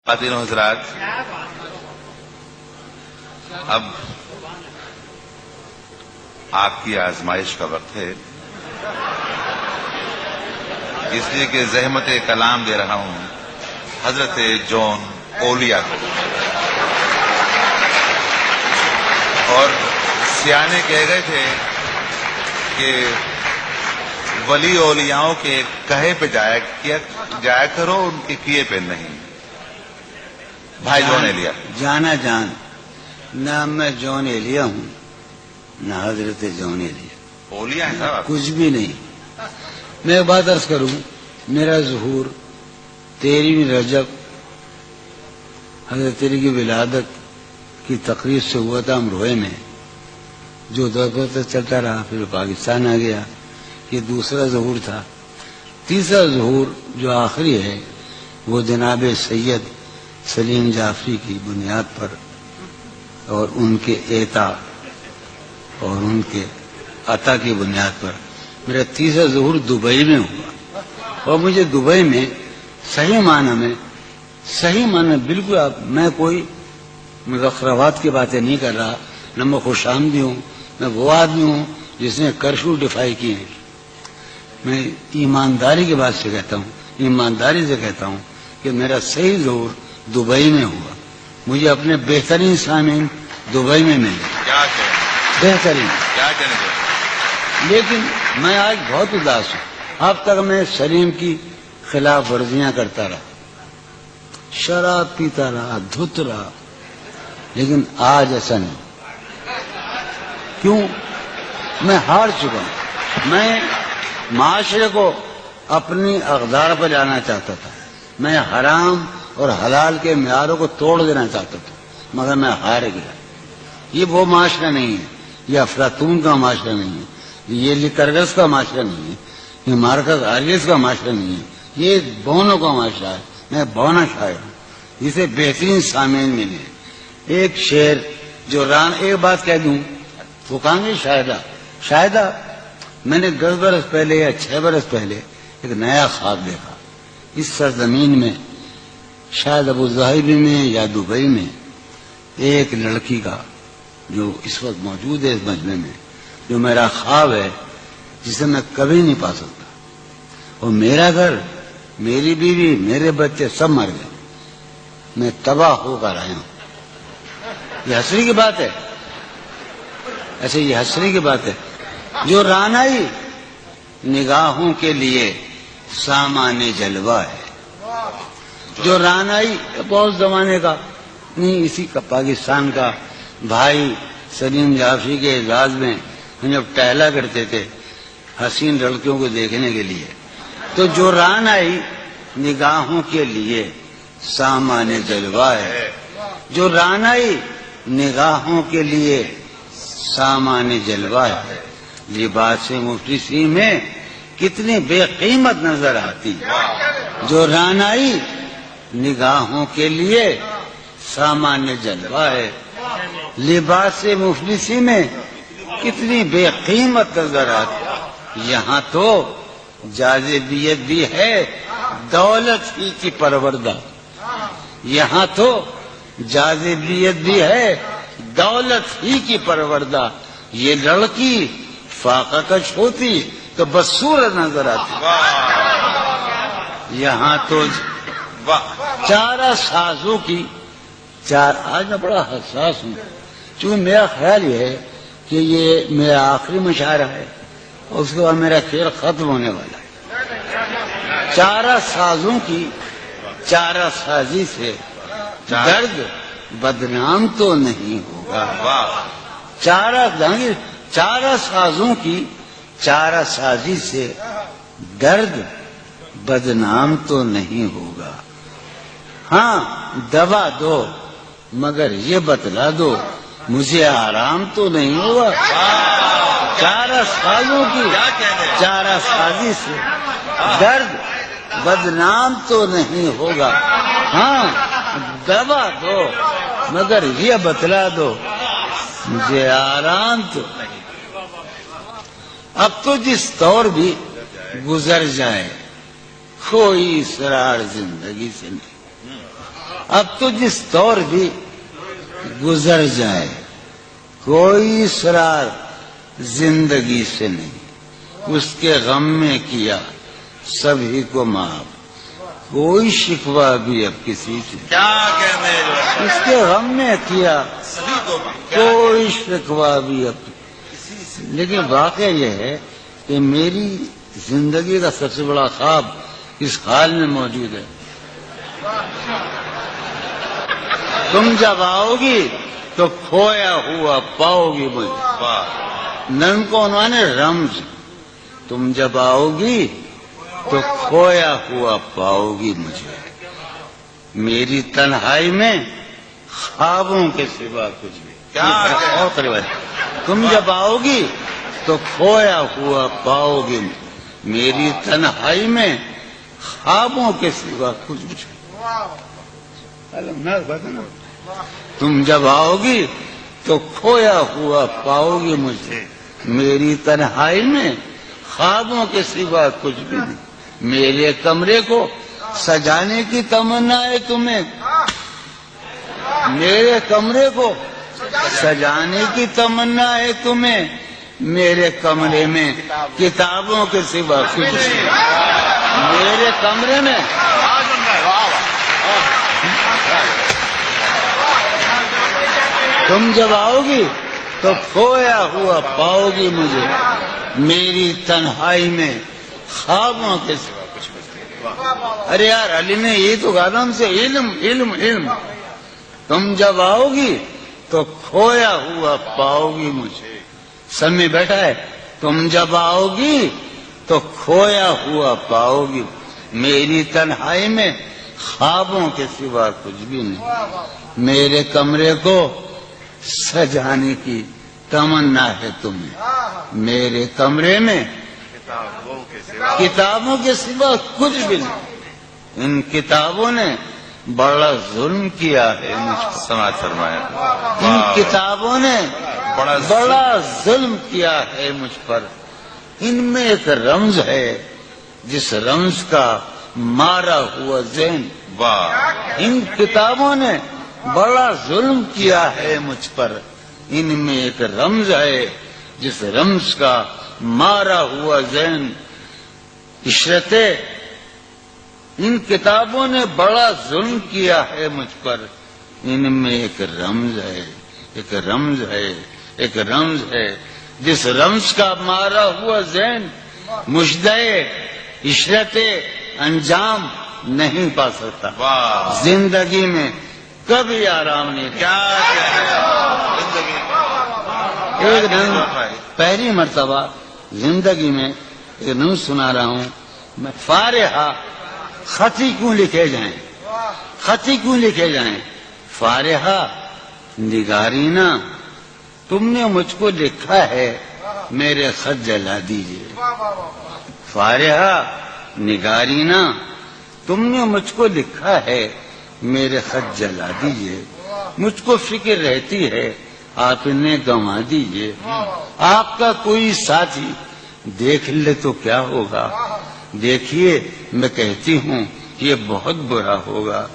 خواتین و حضرات، اب آپ کی آزمائش کا وقت ہے، اس لیے کہ زحمت کلام دے رہا ہوں حضرت جون اولیا کو۔ اور سیانے کہہ گئے تھے کہ ولی اولیاؤں کے کہے پہ جایا کرو، ان کے کیے پہ نہیں۔ بھائی جون ایلیا جانا جان، نہ میں جون ایلیا ہوں نہ حضرت جون ایلیا، اولیا ہیں صاحب، کچھ بھی نہیں۔ میں ایک بات عرض کروں، میرا ظہور 13 رجب حضرت علی کی ولادت کی تقریب سے ہوا تھا امروہے میں، جو دور تک چلتا رہا، پھر پاکستان آ گیا۔ یہ دوسرا ظہور تھا۔ تیسرا ظہور جو آخری ہے وہ جناب سید سلیم جعفری کی بنیاد پر اور ان کے اعطا اور ان کے عطا کی بنیاد پر میرا تیسرا ظہور دبئی میں ہوا۔ اور مجھے دبئی میں صحیح معنی بالکل، میں کوئی مزخرفات کی باتیں نہیں کر رہا، نہ میں خوش آمدی ہوں، میں وہ آدمی ہوں جس نے کرفیو ڈیفائی کیے ہیں۔ میں ایمانداری کی بات سے کہتا ہوں، ایمانداری سے کہتا ہوں کہ میرا صحیح ظہور دبئی میں ہوا۔ مجھے اپنے بہترین سامعین دبئی میں ملے، بہترین۔ لیکن میں آج بہت اداس ہوں۔ اب تک میں سلیم کی خلاف ورزیاں کرتا رہا، شراب پیتا رہا، دھت رہا، لیکن آج ایسا نہیں۔ کیوں؟ میں ہار چکا ہوں۔ میں معاشرے کو اپنی اقدار پر لانا چاہتا تھا، میں حرام اور حلال کے معیاروں کو توڑ دینا چاہتا تھا، مگر میں ہار گیا۔ یہ وہ معاشرہ نہیں ہے، یہ افلاطون کا معاشرہ نہیں ہے، یہ لیکرگس کا معاشرہ نہیں ہے، یہ مارکس آریس کا معاشرہ نہیں ہے، یہ بونوں کا معاشرہ ہے۔ میں بونا شاعر ہوں جسے بہترین سامعین ملے۔ ایک شعر جو ایک بات کہہ دوں، وہ کہاں گے شاہدہ میں نے 10 برس پہلے یا 6 برس پہلے ایک نیا خواب دیکھا۔ اس سرزمین میں، شاید ابوظہبی میں یا دبئی میں، ایک لڑکی کا جو اس وقت موجود ہے اس مجمع میں، جو میرا خواب ہے، جسے میں کبھی نہیں پا سکتا۔ اور میرا گھر، میری بیوی، میرے بچے سب مر گئے، میں تباہ ہو کر آیا ہوں۔ یہ حسرت کی بات ہے، ایسے یہ حسرت کی بات ہے۔ جو رانائی نگاہوں کے لیے سامان جلوہ ہے، جو رانائی بہت زمانے کا نہیں، اسی کا پاکستان کا بھائی سلیم جعفری کے اعزاز میں ہم جب ٹہلا کرتے تھے حسین لڑکیوں کو دیکھنے کے لیے، تو جو رانائی نگاہوں کے لیے سامان جلوہ ہے، جو رانائی نگاہوں کے لیے سامان جلوہ ہے، لباس مفلسی میں کتنی بے قیمت نظر آتی، جو رانائی نگاہوں کے لیے سامان جلوہ ہے، لباس مفلسی میں کتنی بے قیمت نظر آتی۔ یہاں تو جاذبیت بھی ہے دولت ہی کی پروردہ، یہاں تو جاذبیت بھی ہے دولت ہی کی پروردہ۔ یہ لڑکی فاقہ کش ہوتی تو بدصورت نظر آتی۔ یہاں تو چارہ سازوں کی آج میں بڑا حساس ہوں، چونکہ میرا خیال یہ ہے کہ یہ میرا آخری مشاعرہ ہے اور اس کے بعد میرا کھیل ختم ہونے والا ہے۔ چارہ سازوں کی چارہ سازی سے درد بدنام تو نہیں ہوگا۔ چارہ سازوں کی چارہ سازی سے درد بدنام تو نہیں ہوگا۔ ہاں دوا دو مگر یہ بتلا دو مجھے آرام تو نہیں ہوگا۔ چارہ سازوں کی چارہ سازی سے درد بدنام تو نہیں ہوگا۔ ہاں دوا دو مگر یہ بتلا دو مجھے آرام تو نہیں۔ اب تو جس طور بھی گزر جائے کوئی اسرار زندگی سے نہیں۔ اب تو جس دور بھی گزر جائے کوئی اسرار زندگی سے نہیں، اس کے غم میں کیا سبھی کو معاف، کوئی شکوہ بھی اب کسی سے، کیا کہنے جو ہے اس کے غم میں کیا سبھی کو کیا کوئی شکوہ بھی اب، لیکن واقعہ یہ ہے کہ میری زندگی کا سب سے بڑا خواب اس حال میں موجود ہے، تم جب آؤ گی تو کھویا ہوا پاؤ گی مجھے، واہ نن کو انہوں نے رمز، تم جب آؤ گی تو کھویا ہوا پاؤ گی مجھے، میری تنہائی میں خوابوں کے سوا کچھ بھی، کیا تم جب آؤ گی تو کھویا ہوا پاؤ گی میری تنہائی میں خوابوں کے سوا کچھ بھی، تم جب آؤ گی تو کھویا ہوا پاؤ گی مجھے، میری تنہائی میں خوابوں کے سوا کچھ بھی نہیں، میرے کمرے کو سجانے کی تمنا ہے تمہیں، میرے کمرے کو سجانے کی تمنا ہے تمہیں، میرے کمرے میں کتابوں کے سوا کچھ نہیں، میرے کمرے میں تم جب آؤ گی تو کھویا ہوا پاؤ گی مجھے، میری تنہائی میں خوابوں کے سوا کچھ نہیں۔ ارے یار علی نے یہ تو کہا ہم سے علم علم علم، تم جب آؤ گی تو کھویا ہوا پاؤ گی مجھے، سب میں بیٹھا ہے، تم جب آؤ گی تو کھویا ہوا پاؤ گی، میری تنہائی میں خوابوں کے سوا کچھ بھی نہیں، میرے کمرے کو سجانے کی تمنا ہے تمہیں، میرے کمرے میں کتابوں کے سوا کچھ بھی نہیں، ان کتابوں نے بڑا ظلم کیا ہے مجھ پر، سماج فرمایا ان کتابوں نے بڑا بڑا ظلم کیا ہے مجھ پر، ان میں ایک رمز ہے جس رمز کا مارا ہوا ذہن، واہ ان کتابوں نے بڑا ظلم کیا ہے مجھ پر، ان میں ایک رمز ہے جس رمز کا مارا ہوا ذہن، عشرت ان کتابوں نے بڑا ظلم کیا ہے مجھ پر، ان میں ایک رمز ہے، ایک رمز ہے، ایک رمز ہے جس رمز کا مارا ہوا ذہن مجدے عشرت انجام نہیں پا سکتا، واہ زندگی میں کبھی آرام نہیں کیا۔ کیا زندگی ایک دن پہلی مرتبہ زندگی میں ایک دن سنا رہا ہوں میں، فارحہ خطی کیوں لکھے جائیں، خطی کیوں لکھے جائیں، فارحہ نگارینا تم نے مجھ کو لکھا ہے میرے خط جلا دیجیے، فارحہ نگارینا تم نے مجھ کو لکھا ہے میرے خط جلا دیجیے، مجھ کو فکر رہتی ہے آپ انہیں گنوا دیجیے، آپ کا کوئی ساتھی دیکھ لے تو کیا ہوگا، دیکھیے میں کہتی ہوں یہ بہت برا ہوگا،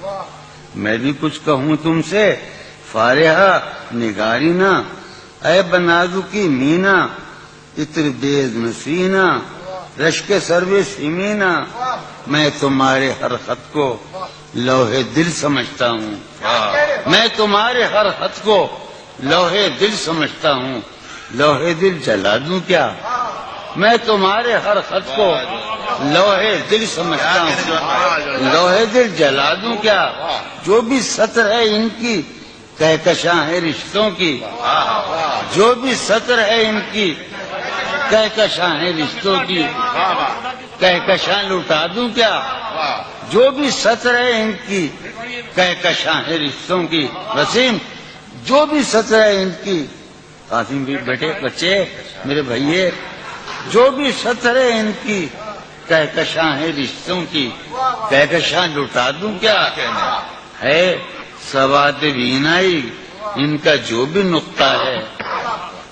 میں بھی کچھ کہوں تم سے، فارحہ نگارینا اے بنازو کی مینا اتر بیز نسینا رشک سروے سیمینا، میں تمہارے ہر خط کو لوہے دل سمجھتا ہوں، میں تمہارے ہر خط کو لوہے دل سمجھتا ہوں، لوہے دل جلا دوں کیا، میں تمہارے ہر خط کو لوہے دل سمجھتا ہوں، لوہے دل جلا دوں کیا، جو بھی سطر ہے ان کی کہکشاں ہے رشتوں کی، جو بھی سطر ہے ان کی کہکشاں ہے رشتوں کی، کہکشاں لٹا دوں کیا، جو بھی سطر ہے ان کی کہکشاں ہے رشتوں کی، وسیم جو بھی سطر ہے ان کی، قاسم بھی بیٹے بچے میرے بھائیے، جو بھی سطر ہے ان کی کہکشاں ہے رشتوں کی، کہکشاں لٹا دوں کیا، ہے سواد وینائی ان کا جو بھی نقطہ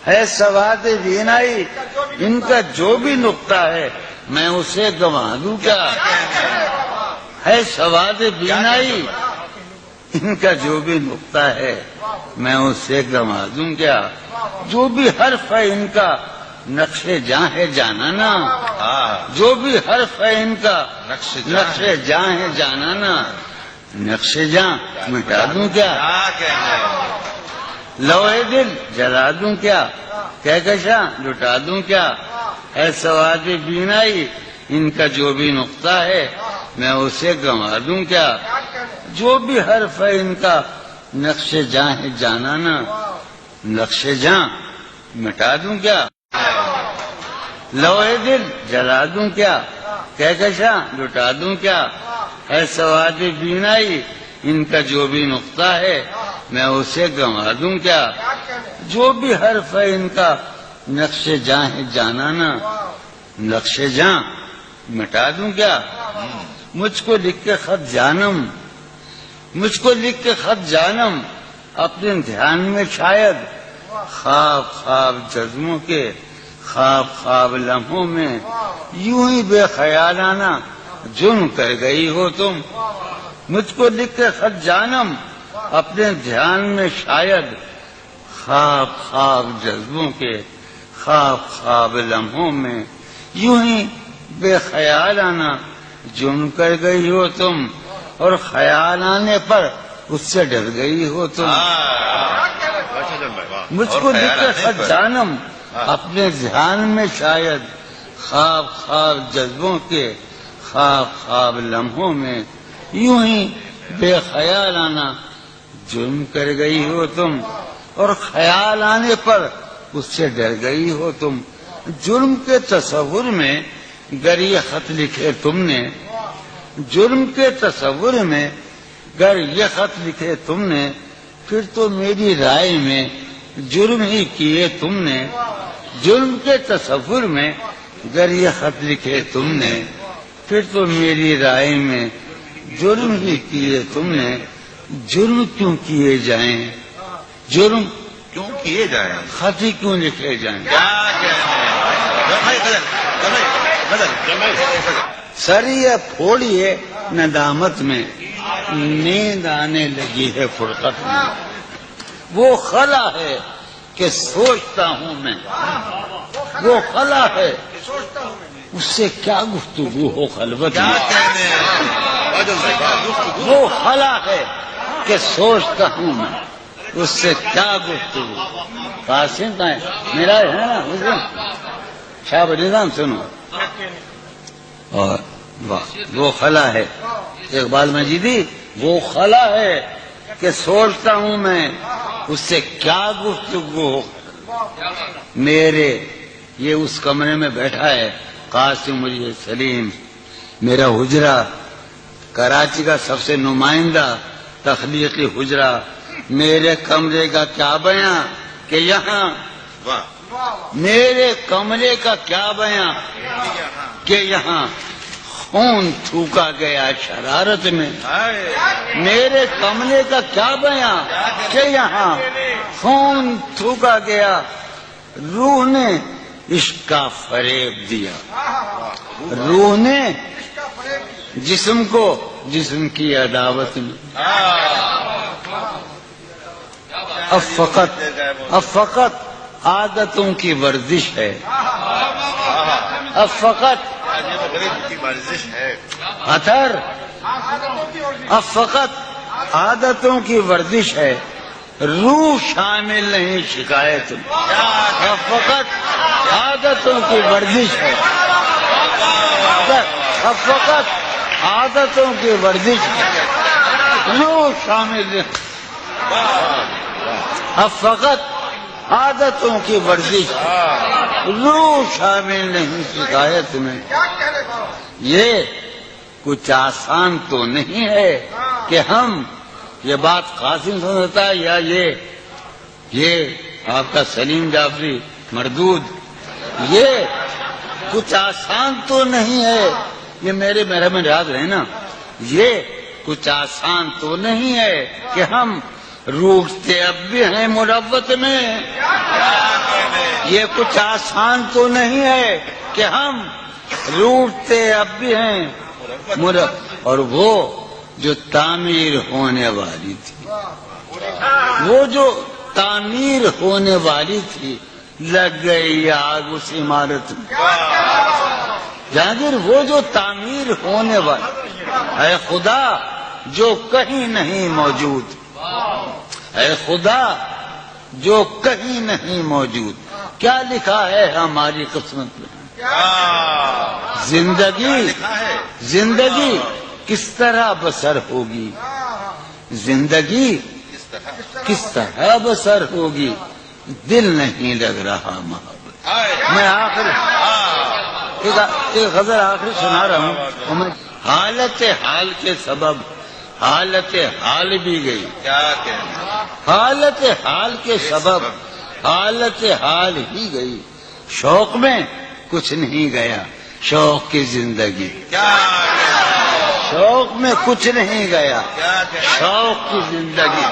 ہے سواد وینائی ان کا جو بھی نقطہ ہے میں اسے گنوا دوں کیا، ہے سواد وینائی ان کا جو بھی نقطہ ہے میں اس سے گنوا دوں کیا؟ جو بھی حرف ہے ان کا نقش جاں ہے جانانا، جو بھی حرف ہے ان کا نقش جاں ہے جانانا، نقش جاں مٹا دوں کیا؟ لوہے دل جلا دوں کیا؟ کہکشاں لٹا دوں کیا؟ اے سواد بینائی ان کا جو بھی نقطہ ہے میں اسے گنوا دوں کیا؟ جو بھی حرف ہے ان کا نقش جاں ہے جانانا، نقش جاں مٹا دوں کیا؟ لوہے دل جلا دوں کیا؟ کہکشاں لٹا دوں کیا؟ اے سواد بینائی ان کا جو بھی نقطہ ہے میں اسے گنوا دوں کیا؟ جو بھی حرف ہے ان کا نقش جاں ہے جانانا، نقش جاں مٹا دوں کیا؟ مجھ کو لکھ کے خط جانم، مجھ کو لکھ کے خط جانم اپنے دھیان میں شاید، خواب خواب جذبوں کے خواب خواب لمحوں میں یوں ہی بے خیالانہ جرم کر گئی ہو تم۔ مجھ کو لکھ کے خط جانم اپنے دھیان میں شاید، خواب خواب جذبوں کے خواب خواب لمحوں میں یوں ہی بے خیالانہ جرم کر گئی ہو تم، اور خیال آنے پر اس سے ڈر گئی ہو تم۔ مجھ کو لکھ کے خط جانم اپنے ذہن میں شاید، خواب خواب جذبوں کے خواب خواب لمحوں میں یوں ہی بے خیالانہ جرم کر گئی ہو تم، اور خیال آنے پر اس سے ڈر گئی ہو تم۔ جرم کے تصور میں گر یہ خط لکھے تم نے، جرم کے تصور میں گر یہ خط لکھے تم نے، پھر تو میری رائے میں جرم ہی کیے تم نے۔ جرم کے تصور میں گر یہ خط لکھے تم نے، پھر تو میری رائے میں جرم ہی کیے تم نے۔ جرم کیوں کیے جائیں، جرم کیوں کیے جائیں، خط ہی کیوں لکھے جائیں؟ سر یہ پھوڑیے ندامت میں، نیند آنے لگی ہے فرقت میں، وہ خلا ہے کہ سوچتا ہوں میں، وہ خلا ہے اس سے کیا گفتگو ہو خلوت میں، وہ خلا ہے کہ سوچتا ہوں میں، اس سے کیا گفتگو۔ قاسم کا ہے میرا ہے نا حسین شاہ نظام سنو، اور وہ خلا ہے اقبال مجیدی، وہ خلا ہے کہ سوچتا ہوں میں، اس سے کیا گفتگو ہو۔ میرے یہ اس کمرے میں بیٹھا ہے قاسم مجید سلیم، میرا حجرہ کراچی کا سب سے نمائندہ تخلیقی حجرہ، میرے کمرے کا کیا بیاں کہ یہاں، میرے کمرے کا کیا بیاں کہ یہاں خون تھوکا گیا شرارت میں، میرے کمرے کا کیا بیاں کہ یہاں خون تھوکا گیا، روح نے عشق کا فریب دیا، روح نے جسم کو جسم کی عداوت میں۔ اب فقط عادتوں کی ورزش ہے، اب فقط اثر، اب فقط عادتوں کی ورزش ہے، روح شامل نہیں شکایت میں، اب فقط عادتوں کی ورزش ہے، اب فقط عادتوں کی ورزش ہے، روح شامل نہیں، اب فقط عادتوں کی ورزش ہے، روح شامل نہیں شکایت میں۔ یہ کچھ آسان تو نہیں ہے کہ ہم، یہ بات قاسم سمجھتا ہے یا یہ آپ کا سلیم جعفری مردود، یہ کچھ آسان تو نہیں ہے، یہ میرے میں یاد رہے نا، یہ کچھ آسان تو نہیں ہے کہ ہم روٹتے اب بھی ہیں مروت میں، یہ کچھ آسان تو نہیں ہے کہ ہم روٹتے اب بھی ہیں اور وہ جو تعمیر ہونے والی تھی، وہ جو تعمیر ہونے والی تھی لگ گئی آگ اس عمارت میں۔ جہانگیر وہ جو تعمیر ہونے والی، اے خدا جو کہیں نہیں موجود، اے خدا جو کہیں نہیں موجود، کیا لکھا ہے ہماری قسمت میں؟ زندگی کس طرح بسر ہوگی، زندگی کس طرح بسر ہوگی، دل نہیں لگ رہا محبت۔ میں آخر ایک غزل آخری سنا رہا ہوں، میں حالت حال کے سبب حالت حال بھی گئی، کیا کہنا، حالت حال کے سبب حالت حال ہی گئی، شوق میں کچھ نہیں گیا شوق کی زندگی، کیا شوق میں کچھ نہیں گیا کہنا، شوق کی زندگی۔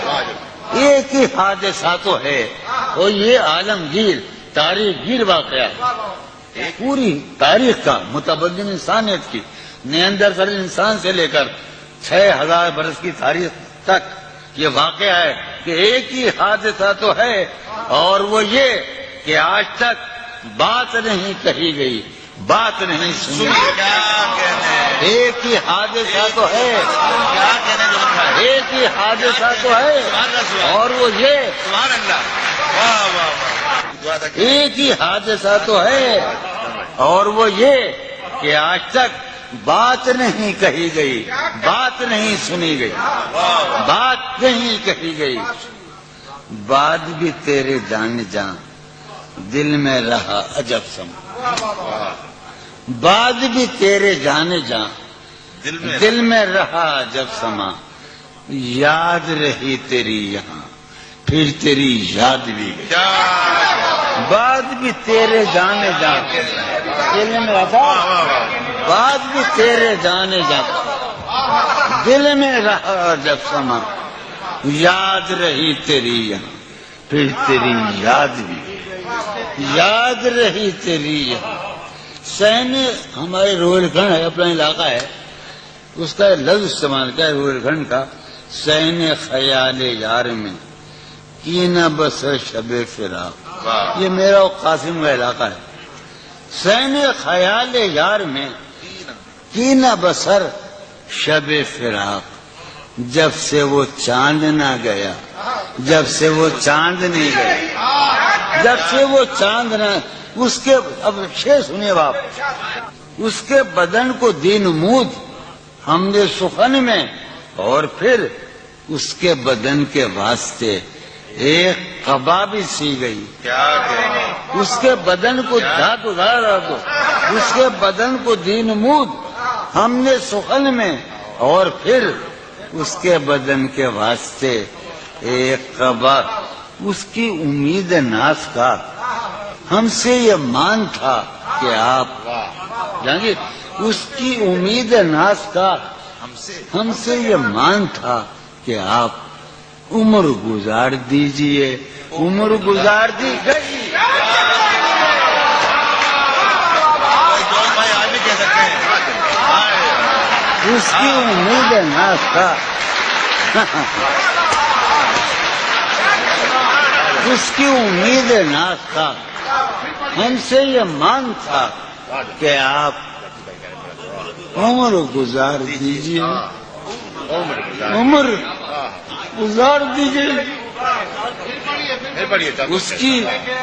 ایک ہی حادثہ تو ہے اور یہ عالمگیر تاریخ گیر واقعہ ہے، پوری تاریخ کا متبدل انسانیت کی، نیاندرتال انسان سے لے کر 6000 برس کی تاریخ تک یہ واقعہ ہے کہ ایک ہی حادثہ تو ہے اور وہ یہ کہ آج تک بات نہیں کہی گئی، بات نہیں سنی گئی۔ کیا کہنے، ایک ہی حادثہ تو ہے، کیا کہنے جو لکھا ہے، ایک ہی حادثہ تو ہے اور وہ یہ، سبحان اللہ، واہ واہ واہ، دعا تک ایک ہی حادثہ تو ہے اور وہ یہ کہ آج تک بات نہیں کہی گئی، بات نہیں سنی گئی، بات نہیں کہی گئی، بات بھی تیرے جان جان دل میں رہا عجب سما، بات بھی تیرے جان جان دل میں رہا عجب سما، یاد رہی تیری یہاں پھر تیری یاد بھی گئی، بات بھی تیرے جانے جان دل میں رہا، بات بھی تیرے جانے جان دل میں رہا جب سما، یاد رہی تیری یہاں پھر تیری یاد بھی گئی، یاد رہی تیری یہاں۔ سین ہمارے روہیل کھنڈ ہے، اپنا علاقہ ہے، اس کا لفظ استعمال کیا ہے روہیل کھنڈ کا، سین خیال یار میں کی نہ بسر شب فراق، یہ میرا اور قاسم کا علاقہ ہے۔ سین خیال یار میں کی نہ بسر شب فراق، جب سے وہ چاند نہ گیا، جب سے وہ چاند نہیں گیا، جب سے وہ چاند نہ، اس کے اب شعر سنیے باپ، اس کے بدن کو دی نمود ہم نے سخن میں، اور پھر اس کے بدن کے واسطے ایک قبا بھی سی گئی، کیا کہنے، اس کے بدن کو دھات ادھارا دو، اس کے بدن کو دی نمود ہم نے سخن میں، اور پھر اس کے بدن کے واسطے ایک قبا، اس کی امید ناز کا ہم سے یہ مان تھا کہ آپ جانگیر، اس کی امید ناز کا ہم سے یہ مان تھا کہ آپ عمر گزار دیجئے، عمر گزار دی گئی۔ جون بھائی آج بھی کہہ سکتے ہیں، اس کی امید ناز کا اس کی امید ناز کا ہم سے یہ مان تھا کہ آپ عمر گزار دیجئے، عمر گزار دیجئے، اس کی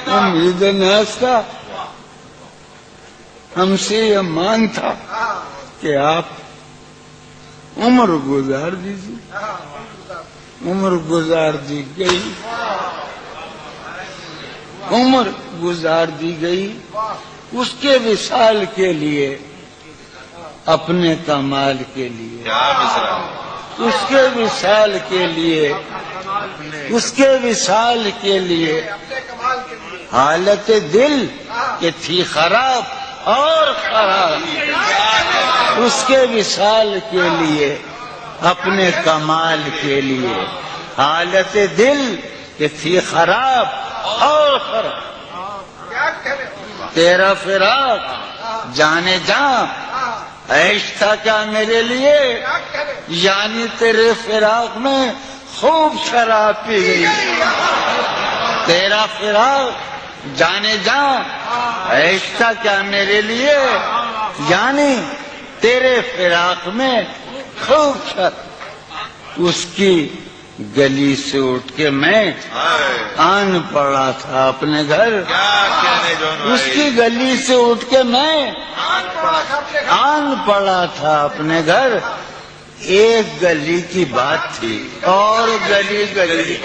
امید ناز کا ہم سے یہ مان تھا کہ آپ عمر گزار دیجئے، عمر گزار دی گئی، عمر گزار دی گئی، اس کے وصال کے لیے، اپنے کمال کے لیے، کیا مصرع، اس کے وصال کے لیے، اس کے وصال کے لیے حالت دل کہ تھی خراب اور خراب، اس کے وصال کے لیے، اپنے کمال کے لیے حالت دل کہ تھی خراب اور خراب، تیرا فراق جانے جاں عیش تھا کیا میرے لیے، یعنی تیرے فراق میں خوب شراب پی گئی، تیرا فراق جانے جا ایسا کیا میرے لیے، یعنی تیرے فراق میں خوب شراب۔ اس کی گلی سے اٹھ کے میں آن پڑا تھا اپنے گھر، اس کی گلی سے اٹھ کے میں آن پڑا تھا اپنے گھر۔ ایک گلی کی بات تھی اور گلی گلی